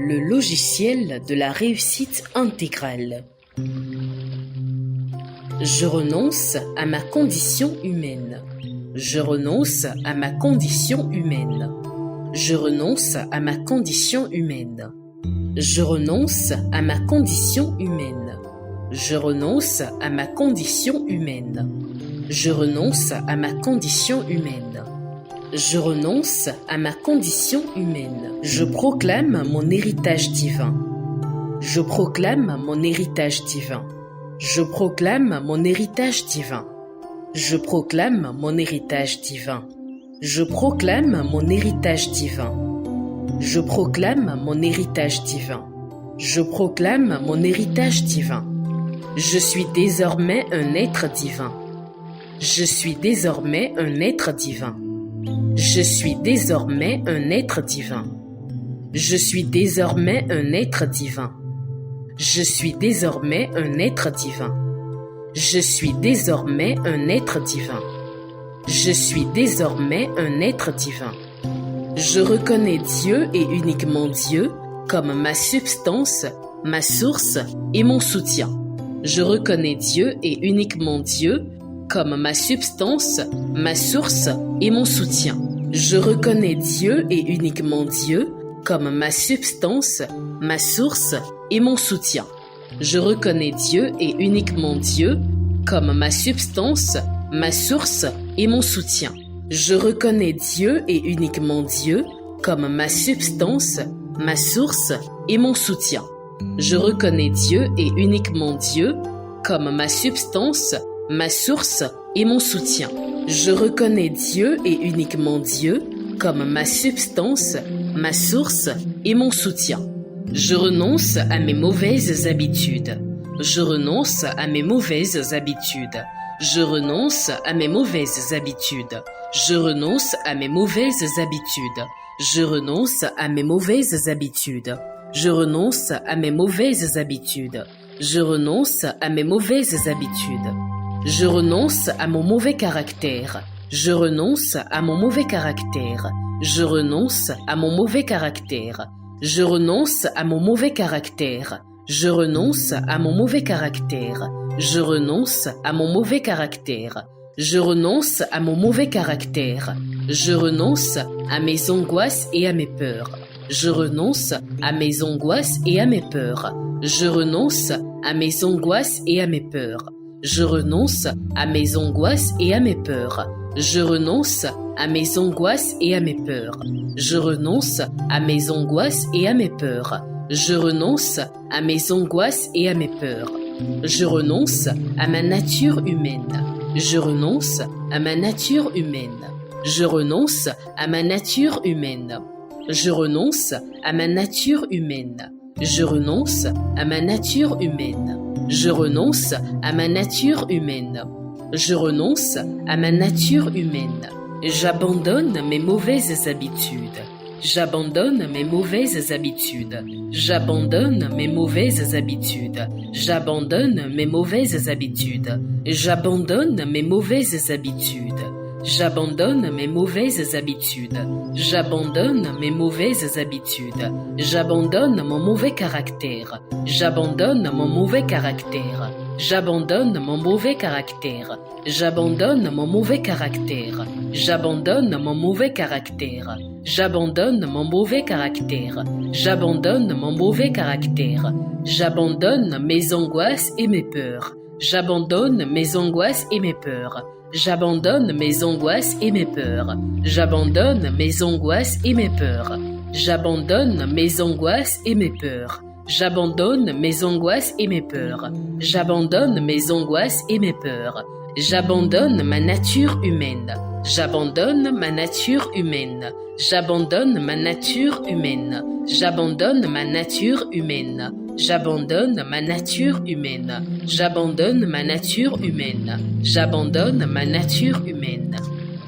le logiciel de la réussite intégrale. Je renonce à ma condition humaine. Je renonce à ma condition humaine. Je renonce à ma condition humaine. Je renonce à ma condition humaine. Je renonce à ma condition humaine. Je renonce à ma condition humaine. Je renonce à ma condition humaine. Je proclame mon héritage divin. Je proclame mon héritage divin. Je proclame mon héritage divin. Je proclame mon héritage divin. Je proclame mon héritage divin. Je proclame mon héritage divin. Je proclame mon héritage divin. Je suis désormais un être divin. Je suis désormais un être divin. Je suis désormais un être divin. Je suis désormais un être divin. Je suis désormais un être divin. Je suis désormais un être divin. Je suis désormais un être divin. Je reconnais Dieu et uniquement Dieu comme ma substance, ma source et mon soutien. Je reconnais Dieu et uniquement Dieu comme ma substance, ma source et mon soutien. Je reconnais Dieu et uniquement Dieu comme ma substance, ma source et mon soutien. Je reconnais Dieu et uniquement Dieu comme ma substance, ma source et mon soutien. Je reconnais Dieu et uniquement Dieu comme ma substance, ma source et mon soutien. Je reconnais Dieu et uniquement Dieu comme ma substance, ma source et mon soutien. Je reconnais Dieu et uniquement Dieu comme ma substance, ma source et mon soutien. Je renonce à mes mauvaises habitudes. Je renonce à mes mauvaises habitudes. Je renonce à mes mauvaises habitudes. Je renonce à mes mauvaises habitudes. Je renonce à mes mauvaises habitudes. Je renonce à mes mauvaises habitudes. Je renonce à mes mauvaises habitudes. Je renonce à mon mauvais caractère. Je renonce à mon mauvais caractère. Je renonce à mon mauvais caractère. Je renonce à mon mauvais caractère. Je renonce à mon mauvais caractère. Je renonce à mon mauvais caractère. Je renonce à mon mauvais caractère. Je renonce à mes angoisses et à mes peurs. Je renonce à mes angoisses et à mes peurs. Je renonce à mes angoisses et à mes peurs. Je renonce à mes angoisses et à mes peurs. Je renonce à mes angoisses et à mes peurs. Je renonce à mes angoisses et à mes peurs. Je renonce à mes angoisses et à mes peurs. Je renonce à ma nature humaine. Je renonce à ma nature humaine. Je renonce à ma nature humaine. Je renonce à ma nature humaine. Je renonce à ma nature humaine. Je renonce à ma nature humaine. Je renonce à ma nature humaine. J'abandonne mes mauvaises habitudes. J'abandonne mes mauvaises habitudes. J'abandonne mes mauvaises habitudes. J'abandonne mes mauvaises habitudes. J'abandonne mes mauvaises habitudes. J'abandonne mes mauvaises habitudes. J'abandonne mes mauvaises habitudes. J'abandonne mon mauvais caractère. J'abandonne mon mauvais caractère. J'abandonne mon mauvais caractère. J'abandonne mon mauvais caractère. J'abandonne mon mauvais caractère. J'abandonne mon mauvais caractère. J'abandonne mon mauvais caractère. J'abandonne mes angoisses et mes peurs. J'abandonne mes angoisses et mes peurs. J'abandonne mes angoisses et mes peurs. J'abandonne mes angoisses et mes peurs. J'abandonne mes angoisses et mes peurs. J'abandonne mes angoisses et mes peurs. J'abandonne mes angoisses et mes peurs. J'abandonne ma nature humaine. J'abandonne ma nature humaine. J'abandonne ma nature humaine. J'abandonne ma nature humaine. J'abandonne ma nature humaine. J'abandonne ma nature humaine. J'abandonne ma nature humaine.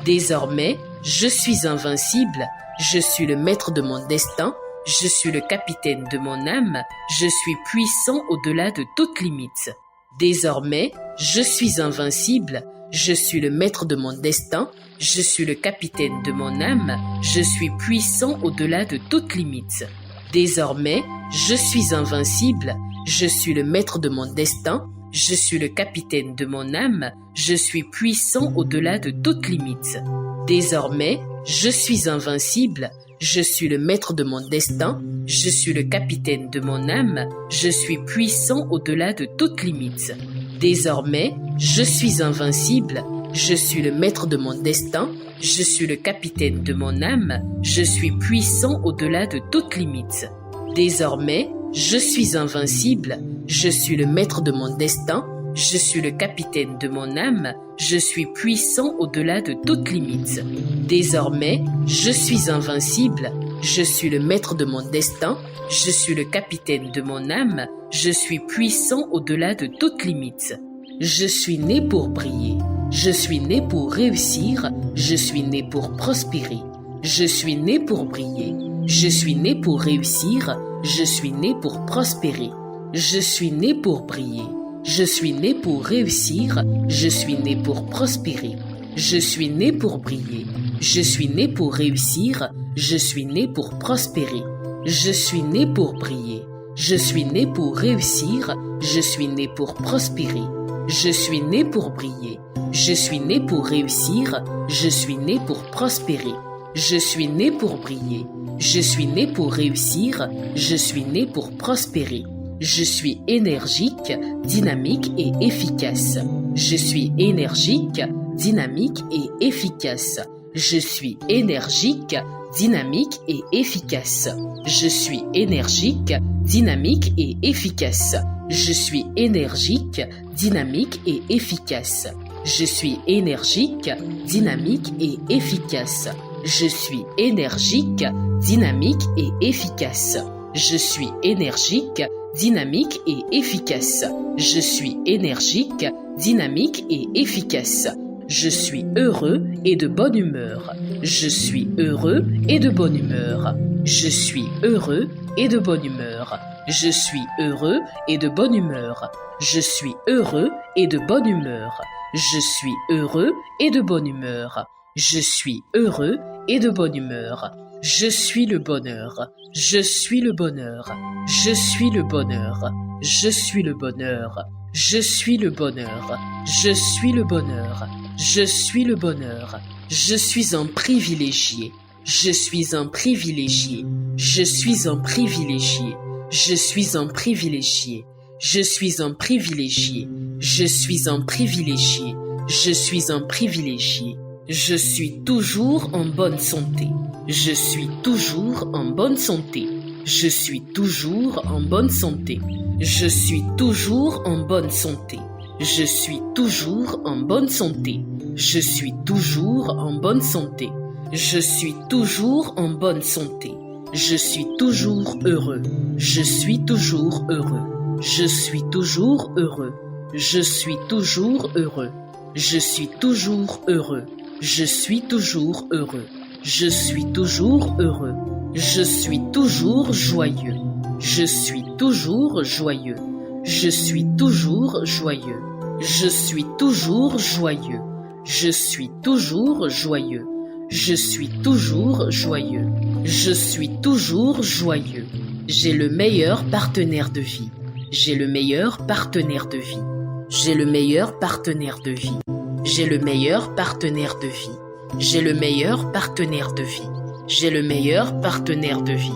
Désormais, je suis invincible. Je suis le maître de mon destin. Je suis le capitaine de mon âme. Je suis puissant au-delà de toute limite. Désormais, je suis invincible. Je suis le maître de mon destin. Je suis le capitaine de mon âme. Je suis puissant au-delà de toute limite. Désormais, je suis invincible, je suis le maître de mon destin, je suis le capitaine de mon âme, je suis puissant au-delà de toute limite. Désormais, je suis invincible, je suis le maître de mon destin, je suis le capitaine de mon âme, je suis puissant au-delà de toute limite. Désormais, je suis invincible, je suis le maître de mon destin, je suis le capitaine de mon âme, je suis puissant au-delà de toute limite. Désormais, je suis invincible, je suis le maître de mon destin, je suis le capitaine de mon âme, je suis puissant au-delà de toute limite. Désormais, je suis invincible, je suis le maître de mon destin, je suis le capitaine de mon âme, je suis puissant au-delà de toute limite. Je suis né pour briller, je suis né pour réussir, je suis né pour prospérer. Je suis né pour briller, je suis né pour réussir, je suis né pour prospérer. Je suis né pour briller, je suis né pour réussir, je suis né pour prospérer. Je suis né pour briller, je suis né pour réussir, je suis né pour prospérer. Je suis né pour briller, je suis né pour réussir, je suis né pour prospérer. Je suis né pour briller, je suis né pour réussir, je suis né pour prospérer. Je suis né pour briller, je suis né pour réussir, je suis né pour prospérer. Je suis énergique, dynamique et efficace. Je suis énergique, dynamique et efficace. Je suis énergique, dynamique et efficace. Je suis énergique, dynamique et efficace. Je suis énergique, dynamique et efficace. Je suis énergique, dynamique et efficace. Je suis énergique, dynamique et efficace. Je suis énergique, dynamique et efficace. Je suis énergique, dynamique et efficace. Je suis heureux et de bonne humeur. Je suis heureux et de bonne humeur. Je suis heureux et de bonne humeur. Je suis heureux et de bonne humeur. Je suis heureux et de bonne humeur. Je suis heureux et de bonne humeur. Je suis heureux et de bonne humeur. Je suis le bonheur. Je suis le bonheur. Je suis le bonheur. Je suis le bonheur. Je suis le bonheur. Je suis le bonheur. Je suis le bonheur. Je suis un privilégié. Je suis un privilégié. Je suis un privilégié. Je suis un privilégié. Je suis un privilégié. Je suis un privilégié. Je suis un privilégié. Je suis toujours en bonne santé. Je suis toujours en bonne santé. Je suis toujours en bonne santé. Je suis toujours en bonne santé. Je suis toujours en bonne santé. Je suis toujours en bonne santé. Je suis toujours en bonne santé. Je suis toujours heureux. Je suis toujours heureux. Je suis toujours heureux. Je suis toujours heureux. Je suis toujours heureux. Je suis toujours heureux. Je suis toujours heureux. Je suis toujours joyeux. Je suis toujours joyeux. Je suis toujours joyeux. Je suis toujours joyeux. Je suis toujours joyeux. Je suis toujours joyeux. Je suis toujours joyeux. J'ai le meilleur partenaire de vie. J'ai le meilleur partenaire de vie. J'ai le meilleur partenaire de vie. J'ai le meilleur partenaire de vie. J'ai le meilleur partenaire de vie. J'ai le meilleur partenaire de vie.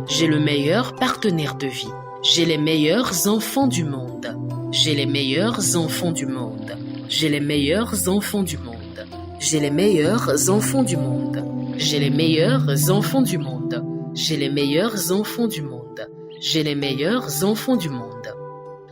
J'ai le meilleur partenaire de vie. J'ai les meilleurs enfants du monde. J'ai les meilleurs enfants du monde. J'ai les meilleurs enfants du monde. J'ai les meilleurs enfants du monde. J'ai les meilleurs enfants du monde. J'ai les meilleurs enfants du monde. J'ai les meilleurs enfants du monde.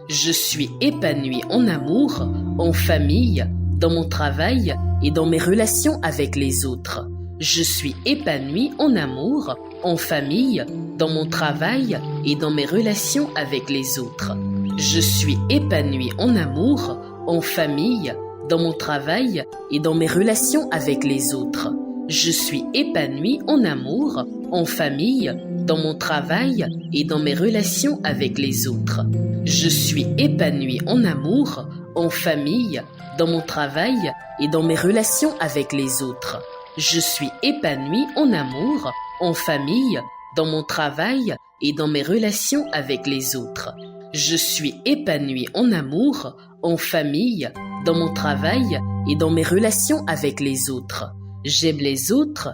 Je suis épanoui en amour, en famille, dans mon travail et dans mes relations avec les autres. Je suis épanoui en amour, en famille, dans mon travail et dans mes relations avec les autres. Je suis épanoui en amour, en famille, dans mon travail et dans mes relations avec les autres. Je suis épanoui en amour, en famille, dans mon travail et dans mes relations avec les autres. Je suis épanoui en amour, en famille, dans mon travail et dans mes relations avec les autres. Je suis épanoui en amour, en famille, dans mon travail et dans mes relations avec les autres. Je suis épanoui en amour, en famille, dans mon travail et dans mes relations avec les autres. J'aime les autres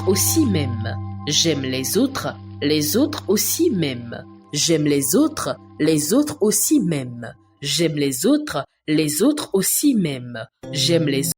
aussi m'aiment. J'aime les autres aussi m'aiment. J'aime les autres aussi m'aiment. J'aime les autres aussi m'aiment. J'aime les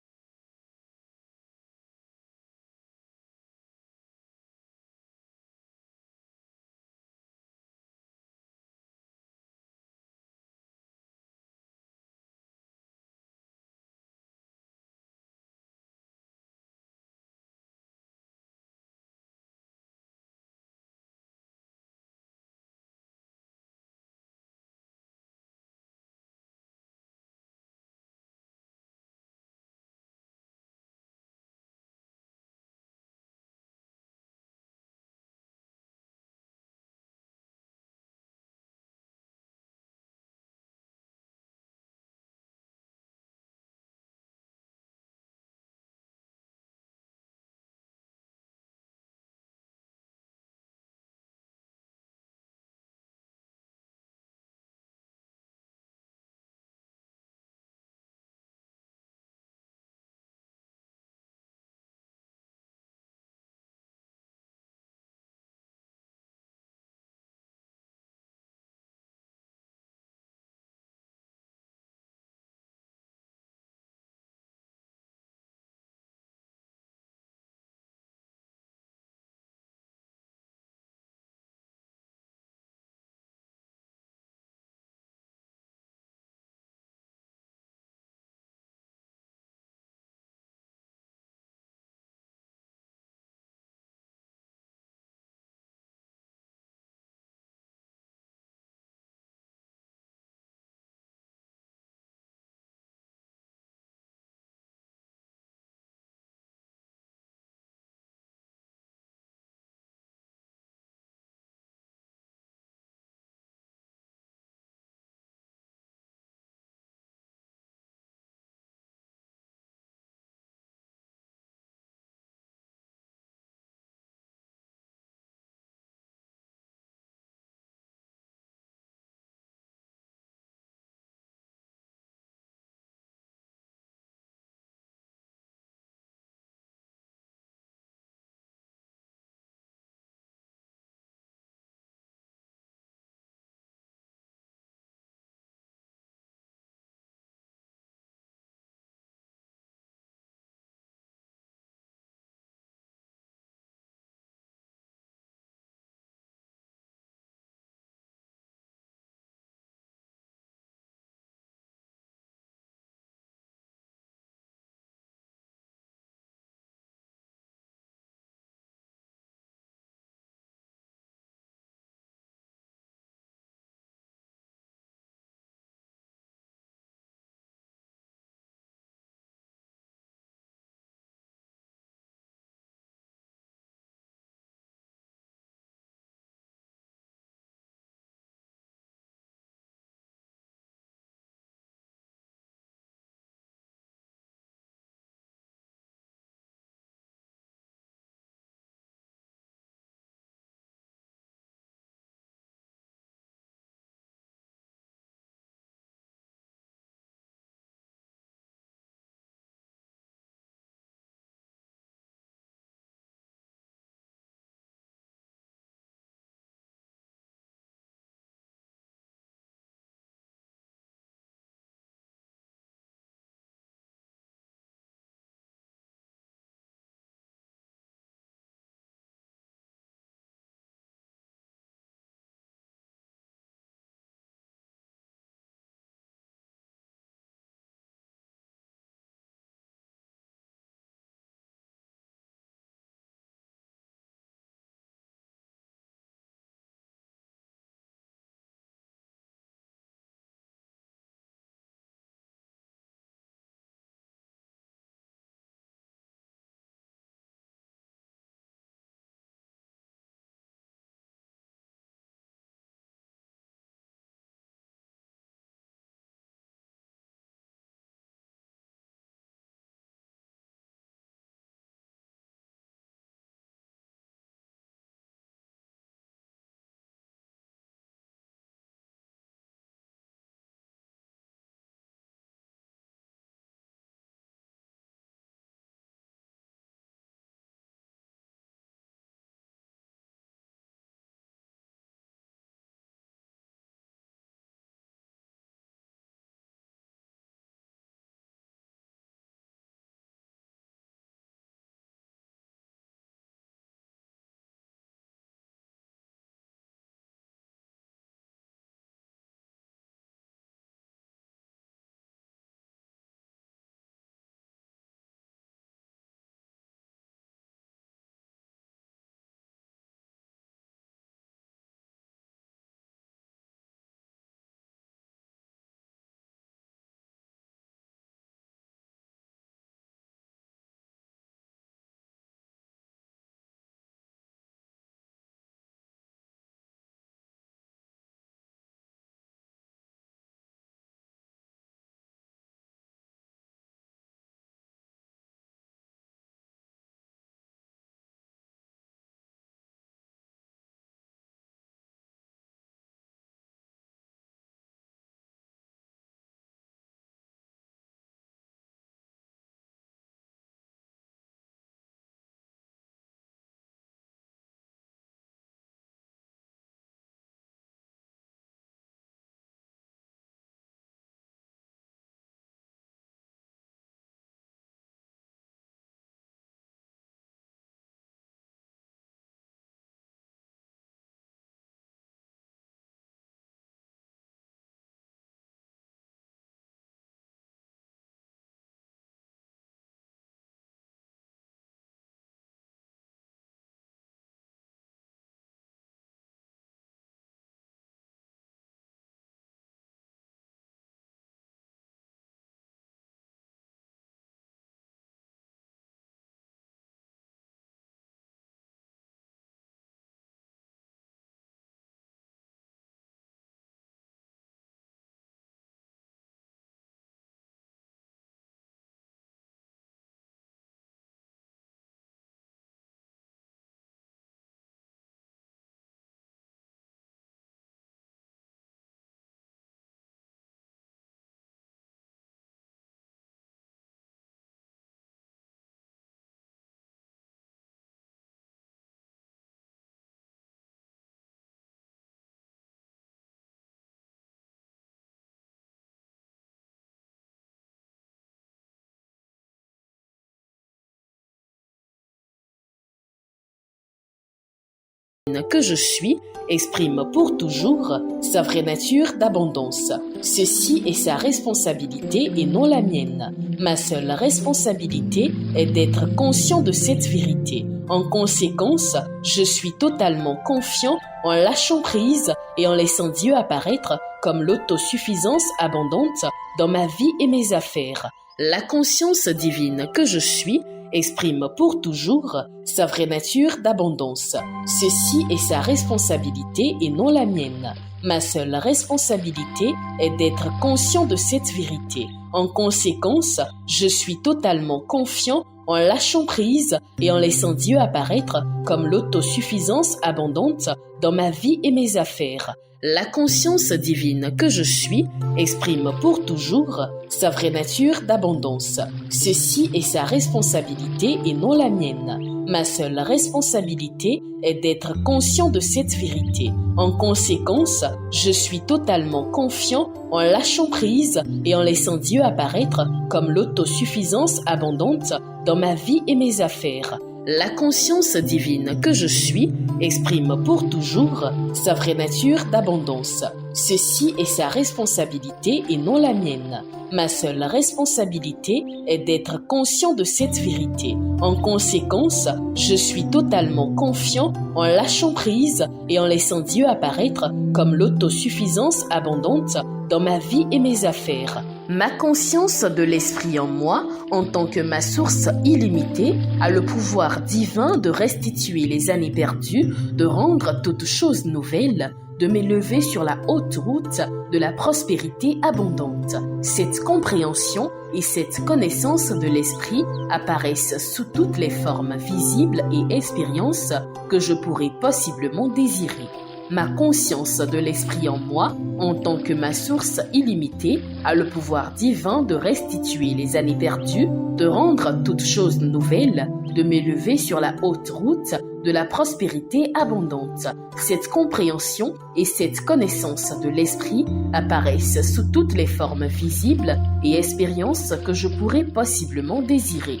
que je suis exprime pour toujours sa vraie nature d'abondance. Ceci est sa responsabilité et non la mienne. Ma seule responsabilité est d'être conscient de cette vérité. En conséquence, je suis totalement confiant en lâchant prise et en laissant Dieu apparaître comme l'autosuffisance abondante dans ma vie et mes affaires. La conscience divine que je suis exprime pour toujours sa vraie nature d'abondance. Ceci est sa responsabilité et non la mienne. Ma seule responsabilité est d'être conscient de cette vérité. En conséquence, je suis totalement confiant en lâchant prise et en laissant Dieu apparaître comme l'autosuffisance abondante dans ma vie et mes affaires. La conscience divine que je suis exprime pour toujours sa vraie nature d'abondance. Ceci est sa responsabilité et non la mienne. Ma seule responsabilité est d'être conscient de cette vérité. En conséquence, je suis totalement confiant en lâchant prise et en laissant Dieu apparaître comme l'autosuffisance abondante dans ma vie et mes affaires. La conscience divine que je suis exprime pour toujours sa vraie nature d'abondance. Ceci est sa responsabilité et non la mienne. Ma seule responsabilité est d'être conscient de cette vérité. En conséquence, je suis totalement confiant en lâchant prise et en laissant Dieu apparaître comme l'autosuffisance abondante dans ma vie et mes affaires. Ma conscience de l'esprit en moi, en tant que ma source illimitée, a le pouvoir divin de restituer les années perdues, de rendre toutes choses nouvelles, de m'élever sur la haute route de la prospérité abondante. Cette compréhension et cette connaissance de l'esprit apparaissent sous toutes les formes visibles et expériences que je pourrais possiblement désirer. Ma conscience de l'esprit en moi, en tant que ma source illimitée, a le pouvoir divin de restituer les années perdues, de rendre toutes choses nouvelles, de m'élever sur la haute route de la prospérité abondante. Cette compréhension et cette connaissance de l'esprit apparaissent sous toutes les formes visibles et expériences que je pourrais possiblement désirer.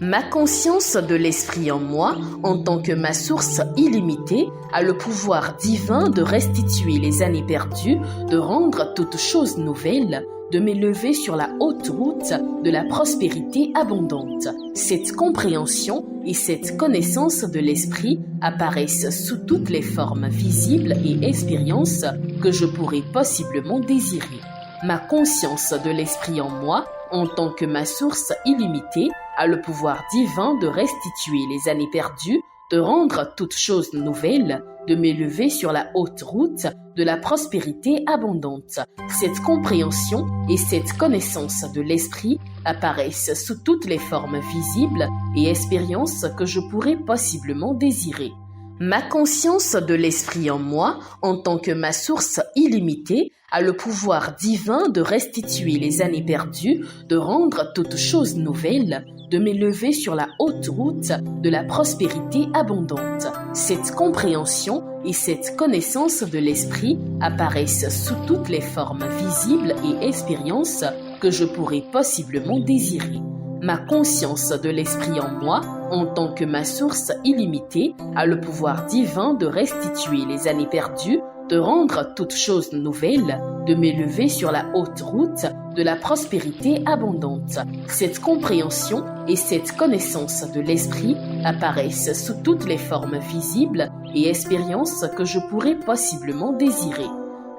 Ma conscience de l'esprit en moi, en tant que ma source illimitée, a le pouvoir divin de restituer les années perdues, de rendre toutes choses nouvelles, de m'élever sur la haute route de la prospérité abondante. Cette compréhension et cette connaissance de l'esprit apparaissent sous toutes les formes visibles et expériences que je pourrais possiblement désirer. Ma conscience de l'esprit en moi, en tant que ma source illimitée, a le pouvoir divin de restituer les années perdues, de rendre toutes choses nouvelles, de m'élever sur la haute route de la prospérité abondante. Cette compréhension et cette connaissance de l'esprit apparaissent sous toutes les formes visibles et expériences que je pourrais possiblement désirer. Ma conscience de l'esprit en moi, en tant que ma source illimitée, a le pouvoir divin de restituer les années perdues, de rendre toutes choses nouvelles, de m'élever sur la haute route de la prospérité abondante. Cette compréhension et cette connaissance de l'esprit apparaissent sous toutes les formes visibles et expériences que je pourrais possiblement désirer. Ma conscience de l'esprit en moi, en tant que ma source illimitée, a le pouvoir divin de restituer les années perdues, de rendre toutes choses nouvelles, de m'élever sur la haute route de la prospérité abondante. Cette compréhension et cette connaissance de l'esprit apparaissent sous toutes les formes visibles et expériences que je pourrais possiblement désirer.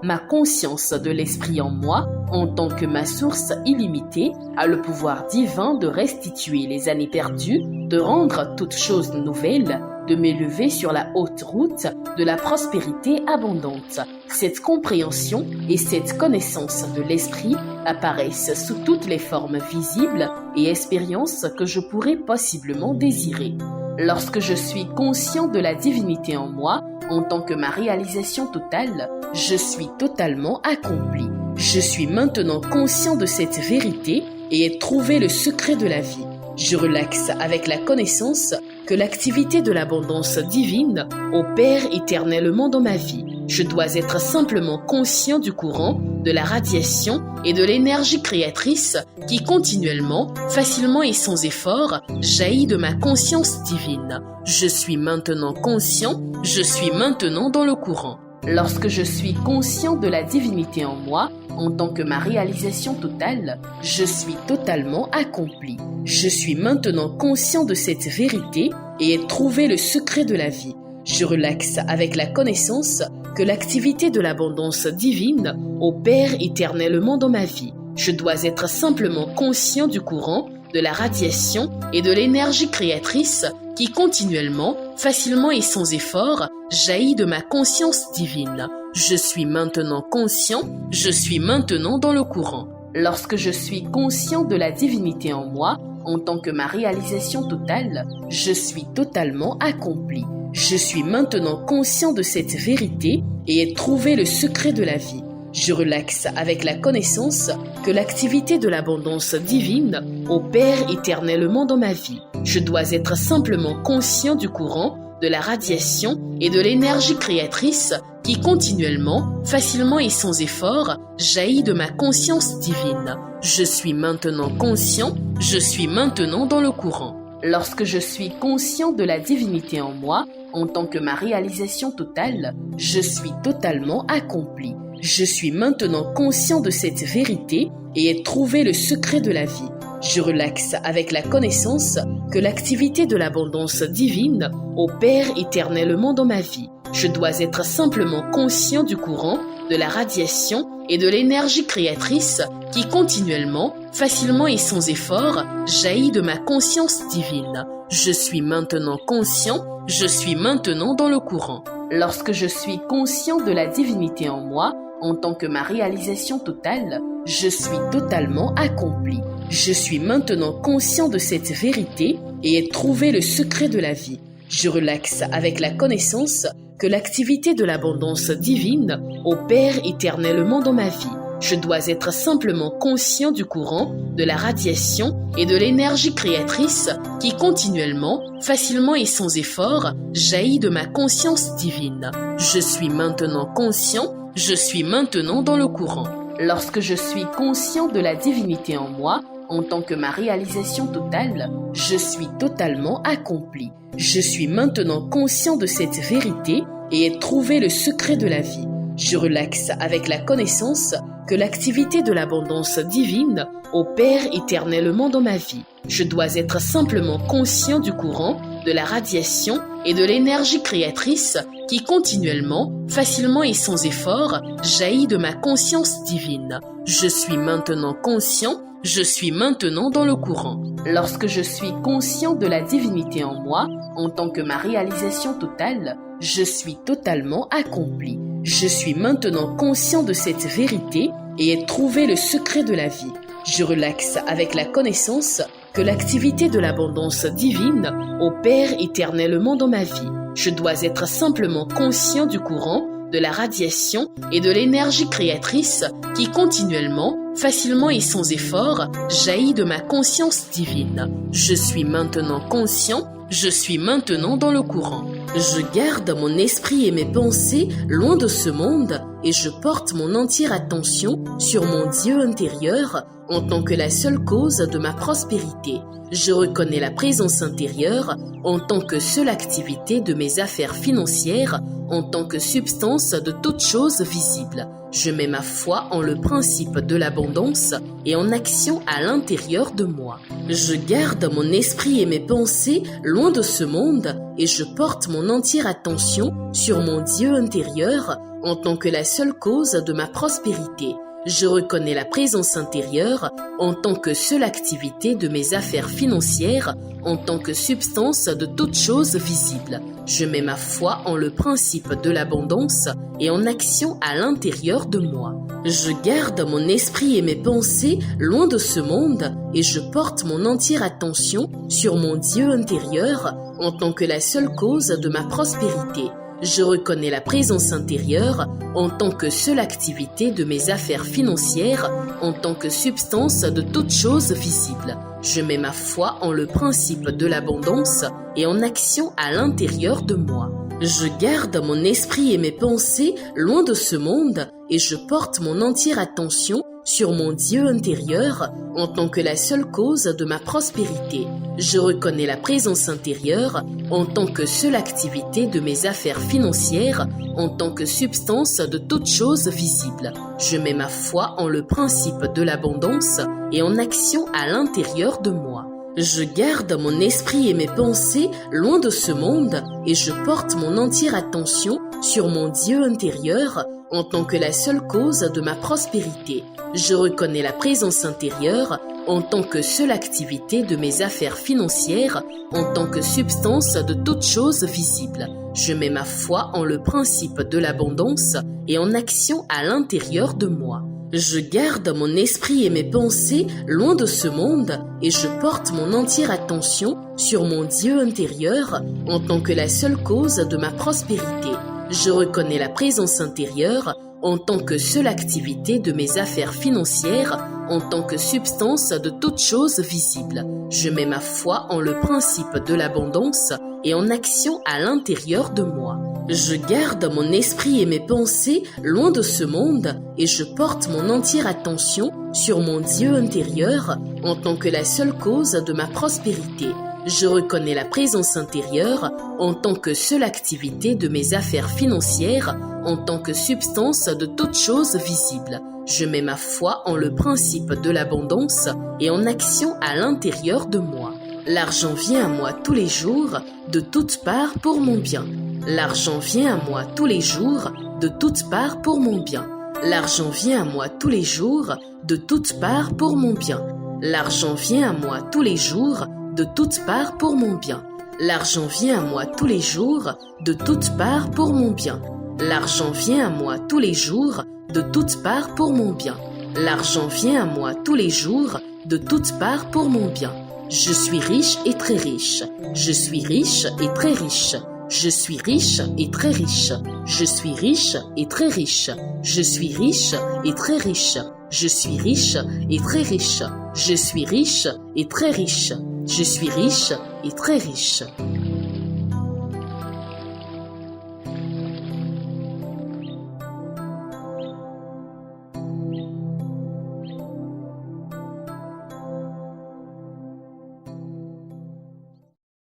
Ma conscience de l'esprit en moi, en tant que ma source illimitée, a le pouvoir divin de restituer les années perdues, de rendre toutes choses nouvelles, de m'élever sur la haute route de la prospérité abondante. Cette compréhension et cette connaissance de l'esprit apparaissent sous toutes les formes visibles et expériences que je pourrais possiblement désirer. Lorsque je suis conscient de la divinité en moi, en tant que ma réalisation totale, je suis totalement accompli. Je suis maintenant conscient de cette vérité et ai trouvé le secret de la vie. Je relaxe avec la connaissance que l'activité de l'abondance divine opère éternellement dans ma vie. Je dois être simplement conscient du courant, de la radiation et de l'énergie créatrice qui continuellement, facilement et sans effort, jaillit de ma conscience divine. Je suis maintenant conscient, je suis maintenant dans le courant. Lorsque je suis conscient de la divinité en moi, en tant que ma réalisation totale, je suis totalement accompli. Je suis maintenant conscient de cette vérité et ai trouvé le secret de la vie. Je relaxe avec la connaissance que l'activité de l'abondance divine opère éternellement dans ma vie. Je dois être simplement conscient du courant, de la radiation et de l'énergie créatrice qui continuellement, facilement et sans effort, jaillit de ma conscience divine. Je suis maintenant conscient, je suis maintenant dans le courant. Lorsque je suis conscient de la divinité en moi, en tant que ma réalisation totale, je suis totalement accompli. Je suis maintenant conscient de cette vérité et ai trouvé le secret de la vie. Je relaxe avec la connaissance que l'activité de l'abondance divine opère éternellement dans ma vie. Je dois être simplement conscient du courant, de la radiation et de l'énergie créatrice qui continuellement, facilement et sans effort, jaillit de ma conscience divine. Je suis maintenant conscient, je suis maintenant dans le courant. Lorsque je suis conscient de la divinité en moi, en tant que ma réalisation totale, je suis totalement accompli. Je suis maintenant conscient de cette vérité et ai trouvé le secret de la vie. Je relaxe avec la connaissance que l'activité de l'abondance divine opère éternellement dans ma vie. Je dois être simplement conscient du courant, de la radiation et de l'énergie créatrice qui continuellement, facilement et sans effort, jaillit de ma conscience divine. Je suis maintenant conscient, je suis maintenant dans le courant. Lorsque je suis conscient de la divinité en moi, en tant que ma réalisation totale, je suis totalement accompli. Je suis maintenant conscient de cette vérité et ai trouvé le secret de la vie. Je relaxe avec la connaissance que l'activité de l'abondance divine opère éternellement dans ma vie. Je dois être simplement conscient du courant, de la radiation et de l'énergie créatrice qui continuellement, facilement et sans effort, jaillit de ma conscience divine. Je suis maintenant conscient, je suis maintenant dans le courant. Lorsque je suis conscient de la divinité en moi, en tant que ma réalisation totale, je suis totalement accompli. Je suis maintenant conscient de cette vérité et ai trouvé le secret de la vie. Je relaxe avec la connaissance que l'activité de l'abondance divine opère éternellement dans ma vie. Je dois être simplement conscient du courant, de la radiation et de l'énergie créatrice qui continuellement, facilement et sans effort, jaillit de ma conscience divine. Je suis maintenant conscient, je suis maintenant dans le courant. Lorsque je suis conscient de la divinité en moi, en tant que ma réalisation totale, je suis totalement accompli. Je suis maintenant conscient de cette vérité et ai trouvé le secret de la vie. Je relaxe avec la connaissance que l'activité de l'abondance divine opère éternellement dans ma vie. Je dois être simplement conscient du courant, de la radiation et de l'énergie créatrice qui continuellement, facilement et sans effort, jaillit de ma conscience divine. Je suis maintenant conscient, je suis maintenant dans le courant. Je garde mon esprit et mes pensées loin de ce monde et je porte mon entière attention sur mon Dieu intérieur en tant que la seule cause de ma prospérité. Je reconnais la présence intérieure en tant que seule activité de mes affaires financières, en tant que substance de toute chose visible. Je mets ma foi en le principe de l'abondance et en action à l'intérieur de moi. Je garde mon esprit et mes pensées loin de ce monde et je porte mon entière attention sur mon Dieu intérieur en tant que la seule cause de ma prospérité. Je reconnais la présence intérieure en tant que seule activité de mes affaires financières, en tant que substance de toute chose visible. Je mets ma foi en le principe de l'abondance et en action à l'intérieur de moi. Je garde mon esprit et mes pensées loin de ce monde et je porte mon entière attention sur mon Dieu intérieur en tant que la seule cause de ma prospérité. Je reconnais la présence intérieure en tant que seule activité de mes affaires financières, en tant que substance de toute chose visible. Je mets ma foi en le principe de l'abondance et en action à l'intérieur de moi. Je garde mon esprit et mes pensées loin de ce monde et je porte mon entière attention sur mon Dieu intérieur en tant que la seule cause de ma prospérité. Je reconnais la présence intérieure en tant que seule activité de mes affaires financières, en tant que substance de toute chose visible. Je mets ma foi en le principe de l'abondance et en action à l'intérieur de moi. Je garde mon esprit et mes pensées loin de ce monde et je porte mon entière attention sur mon Dieu intérieur en tant que la seule cause de ma prospérité. Je reconnais la présence intérieure en tant que seule activité de mes affaires financières, en tant que substance de toute chose visible. Je mets ma foi en le principe de l'abondance et en action à l'intérieur de moi. Je garde mon esprit et mes pensées loin de ce monde et je porte mon entière attention sur mon Dieu intérieur en tant que la seule cause de ma prospérité. Je reconnais la présence intérieure en tant que seule activité de mes affaires financières, en tant que substance de toute chose visible. Je mets ma foi en le principe de l'abondance et en action à l'intérieur de moi. Je garde mon esprit et mes pensées loin de ce monde et je porte mon entière attention sur mon Dieu intérieur en tant que la seule cause de ma prospérité. Je reconnais la présence intérieure en tant que seule activité de mes affaires financières, en tant que substance de toute chose visible. Je mets ma foi en le principe de l'abondance et en action à l'intérieur de moi. L'argent vient à moi tous les jours, de toutes parts pour mon bien. L'argent vient à moi tous les jours, de toutes parts pour mon bien. L'argent vient à moi tous les jours, de toutes parts pour mon bien. L'argent vient à moi tous les jours, de toutes parts pour mon bien. L'argent vient à moi tous les jours, de toutes parts pour mon bien. L'argent vient à moi tous les jours, de toutes parts pour mon bien. L'argent vient à moi tous les jours, de toutes parts pour mon bien. Je suis riche et très riche. Je suis riche et très riche. Je suis riche et très riche. Je suis riche et très riche. Je suis riche et très riche. Je suis riche et très riche. Je suis riche et très riche. Je suis riche et très riche.